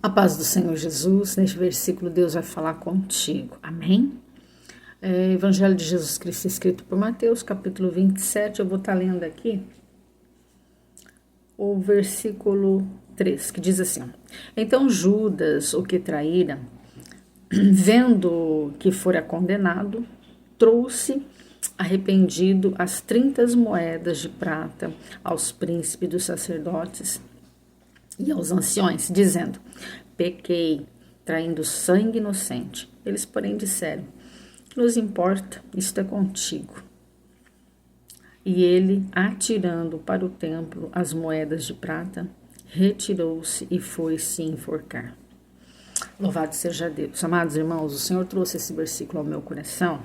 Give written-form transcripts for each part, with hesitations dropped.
A paz do Senhor Jesus, neste versículo Deus vai falar contigo, amém? Evangelho de Jesus Cristo escrito por Mateus, capítulo 27, eu vou estar lendo aqui o versículo 3, que diz assim: Então Judas, o que traíra, vendo que fora condenado, trouxe arrependido as 30 moedas de prata aos príncipes dos sacerdotes e aos anciões, dizendo: Pequei, traindo sangue inocente. Eles, porém, disseram: Que nos importa? Isto é contigo. E ele, atirando para o templo as moedas de prata, retirou-se e foi se enforcar. Louvado seja Deus. Amados irmãos, o Senhor trouxe esse versículo ao meu coração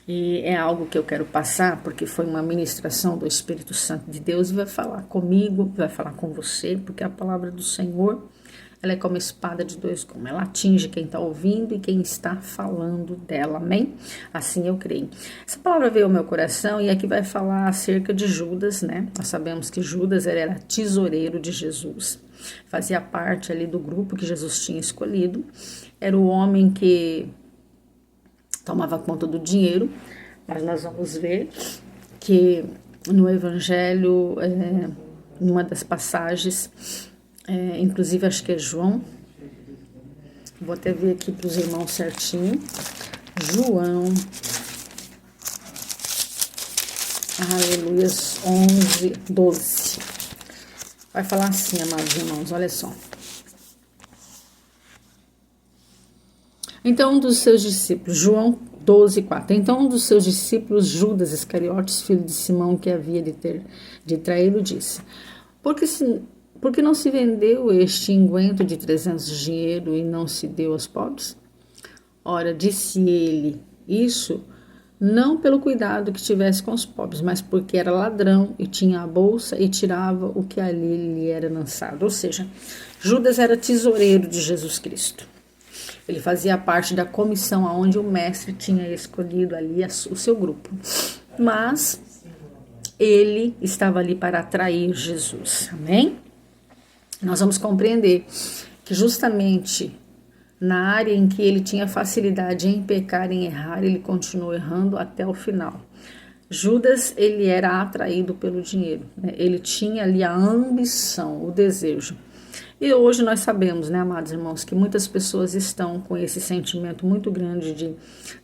e é algo que eu quero passar, porque foi uma ministração do Espírito Santo de Deus e vai falar comigo, vai falar com você, porque a palavra do Senhor, ela é como espada de dois gumes, ela atinge quem está ouvindo e quem está falando dela, amém? Assim eu creio. Essa palavra veio ao meu coração e aqui vai falar acerca de Judas, né? Nós sabemos que Judas era tesoureiro de Jesus, fazia parte ali do grupo que Jesus tinha escolhido, era o homem que tomava conta do dinheiro, mas nós vamos ver que no Evangelho, numa das passagens, inclusive acho que é João, vou até ver aqui para os irmãos certinho, João, aleluia, 11, 12, vai falar assim, amados irmãos, olha só. Então um dos seus discípulos, João 12, 4. Então um dos seus discípulos, Judas Iscariotes, filho de Simão, que havia de traí-lo, disse: Por que não se vendeu este unguento de 300 de dinheiro e não se deu aos pobres? Ora, disse ele isso não pelo cuidado que tivesse com os pobres, mas porque era ladrão e tinha a bolsa e tirava o que ali lhe era lançado. Ou seja, Judas era tesoureiro de Jesus Cristo. Ele fazia parte da comissão onde o mestre tinha escolhido ali o seu grupo. Mas ele estava ali para atrair Jesus. Amém? Nós vamos compreender que justamente na área em que ele tinha facilidade em pecar, em errar, ele continuou errando até o final. Judas, ele era atraído pelo dinheiro, né? Ele tinha ali a ambição, o desejo. E hoje nós sabemos, né, amados irmãos, que muitas pessoas estão com esse sentimento muito grande de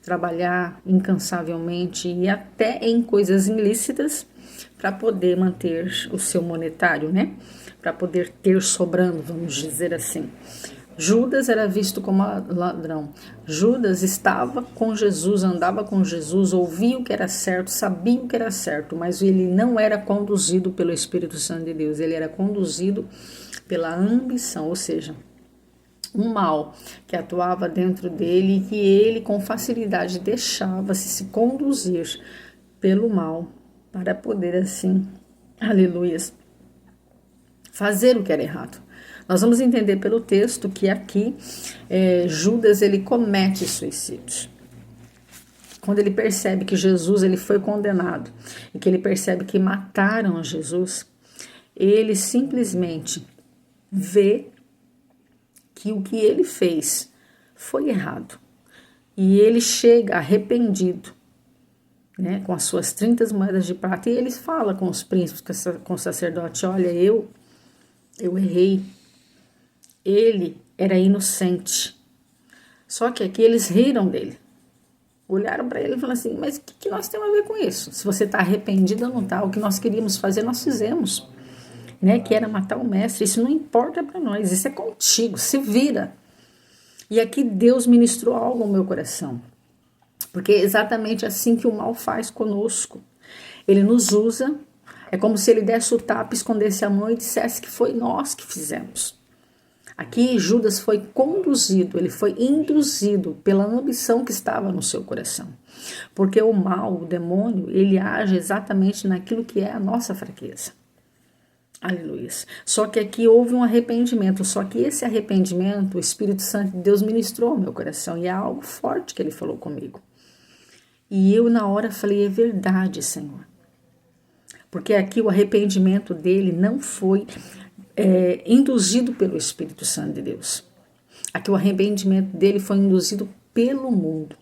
trabalhar incansavelmente e até em coisas ilícitas para poder manter o seu monetário, né? Para poder ter sobrando, vamos dizer assim. Judas era visto como ladrão. Judas estava com Jesus, andava com Jesus, ouvia o que era certo, sabia o que era certo, mas ele não era conduzido pelo Espírito Santo de Deus, ele era conduzido pela ambição, ou seja, um mal que atuava dentro dele e que ele com facilidade deixava-se se conduzir pelo mal para poder assim, aleluias, fazer o que era errado. Nós vamos entender pelo texto que aqui Judas ele comete suicídio. Quando ele percebe que Jesus ele foi condenado e que ele percebe que mataram a Jesus, ele simplesmente vê que o que ele fez foi errado. E ele chega arrependido, né, com as suas 30 moedas de prata, e ele fala com os príncipes, com o sacerdote: olha, eu errei. Ele era inocente. Só que aqui eles riram dele. Olharam para ele e falaram assim: mas o que nós temos a ver com isso? Se você está arrependido ou não está, o que nós queríamos fazer, nós fizemos. Né, que era matar o mestre, isso não importa para nós, isso é contigo, se vira. E aqui Deus ministrou algo ao meu coração, porque é exatamente assim que o mal faz conosco. Ele nos usa, é como se ele desse o tapa, escondesse a mão e dissesse que foi nós que fizemos. Aqui Judas foi conduzido, ele foi induzido pela ambição que estava no seu coração, porque o mal, o demônio, ele age exatamente naquilo que é a nossa fraqueza. Aleluia. Só que aqui houve um arrependimento, só que esse arrependimento, o Espírito Santo de Deus ministrou ao meu coração, e é algo forte que ele falou comigo. E eu na hora falei: é verdade, Senhor. Porque aqui o arrependimento dele não foi induzido pelo Espírito Santo de Deus. Aqui o arrependimento dele foi induzido pelo mundo.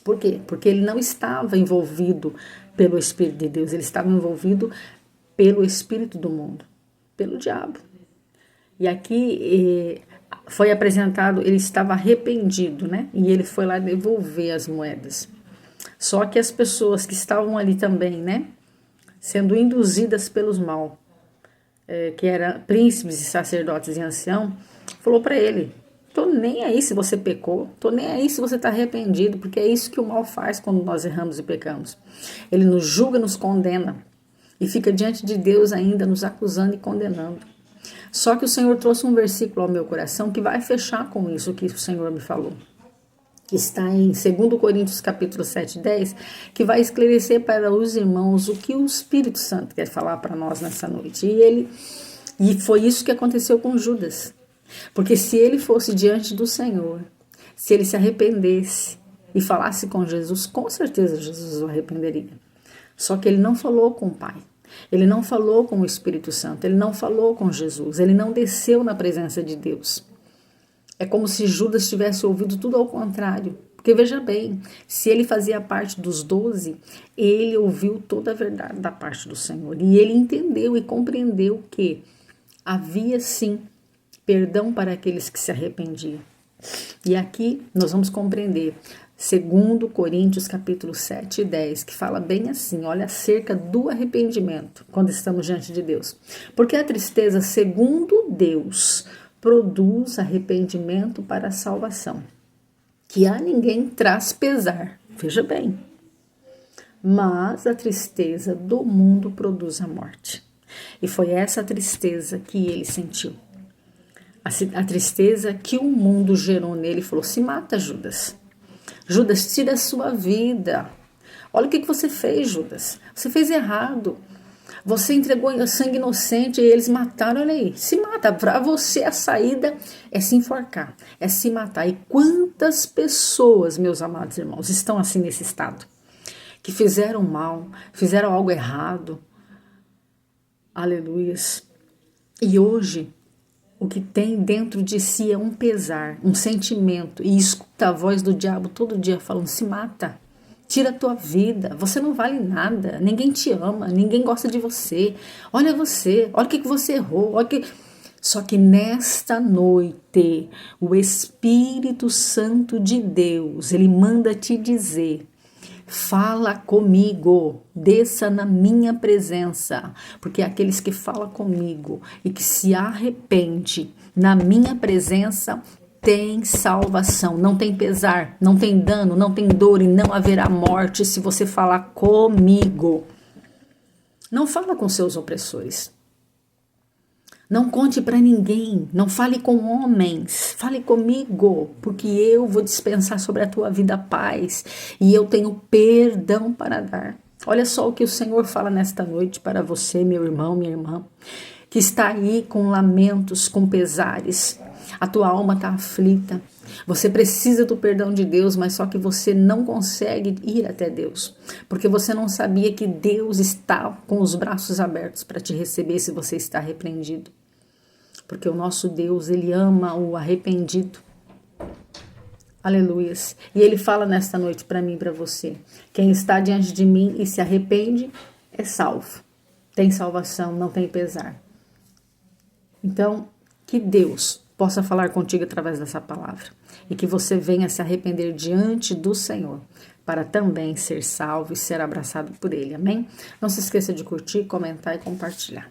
Por quê? Porque ele não estava envolvido pelo Espírito de Deus, ele estava envolvido pelo espírito do mundo, pelo diabo. E aqui foi apresentado, ele estava arrependido, né? E ele foi lá devolver as moedas. Só que as pessoas que estavam ali também, né? Sendo induzidas pelos mal, que eram príncipes e sacerdotes e anciãos, falou para ele: tô nem aí se você pecou, tô nem aí se você está arrependido, porque é isso que o mal faz quando nós erramos e pecamos. Ele nos julga, nos condena e fica diante de Deus ainda nos acusando e condenando. Só que o Senhor trouxe um versículo ao meu coração que vai fechar com isso que o Senhor me falou. Está em 2 Coríntios capítulo 7:10, que vai esclarecer para os irmãos o que o Espírito Santo quer falar para nós nessa noite. E foi isso que aconteceu com Judas. Porque se ele fosse diante do Senhor, se ele se arrependesse e falasse com Jesus, com certeza Jesus o arrependeria. Só que ele não falou com o Pai, ele não falou com o Espírito Santo, ele não falou com Jesus, ele não desceu na presença de Deus. É como se Judas tivesse ouvido tudo ao contrário. Porque veja bem, se ele fazia parte dos 12, ele ouviu toda a verdade da parte do Senhor. E ele entendeu e compreendeu que havia sim perdão para aqueles que se arrependiam. E aqui nós vamos compreender 2 Coríntios capítulo 7:10, que fala bem assim, olha, acerca do arrependimento, quando estamos diante de Deus. Porque a tristeza, segundo Deus, produz arrependimento para a salvação, que a ninguém traz pesar. Veja bem. Mas a tristeza do mundo produz a morte. E foi essa tristeza que ele sentiu. A tristeza que o mundo gerou nele, falou: se mata, Judas. Judas, tira a sua vida. Olha o que você fez, Judas. Você fez errado. Você entregou sangue inocente e eles mataram. Olha aí, se mata. Para você a saída é se enforcar, é se matar. E quantas pessoas, meus amados irmãos, estão assim nesse estado? Que fizeram mal, fizeram algo errado. Aleluias. E hoje o que tem dentro de si é um pesar, um sentimento, e escuta a voz do diabo todo dia falando: se mata, tira a tua vida, você não vale nada, ninguém te ama, ninguém gosta de você, olha o que você errou, olha que... Só que nesta noite, o Espírito Santo de Deus, ele manda te dizer: fala comigo, desça na minha presença, porque aqueles que falam comigo e que se arrepende na minha presença tem salvação, não tem pesar, não tem dano, não tem dor e não haverá morte se você falar comigo. Não fala com seus opressores. Não conte para ninguém, não fale com homens, fale comigo, porque eu vou dispensar sobre a tua vida a paz e eu tenho perdão para dar. Olha só o que o Senhor fala nesta noite para você, meu irmão, minha irmã, que está aí com lamentos, com pesares, a tua alma está aflita, você precisa do perdão de Deus, mas só que você não consegue ir até Deus, porque você não sabia que Deus está com os braços abertos para te receber se você está arrependido. Porque o nosso Deus, ele ama o arrependido. Aleluias. E ele fala nesta noite para mim e para você: quem está diante de mim e se arrepende é salvo. Tem salvação, não tem pesar. Então, que Deus possa falar contigo através dessa palavra. E que você venha se arrepender diante do Senhor, para também ser salvo e ser abraçado por Ele. Amém? Não se esqueça de curtir, comentar e compartilhar.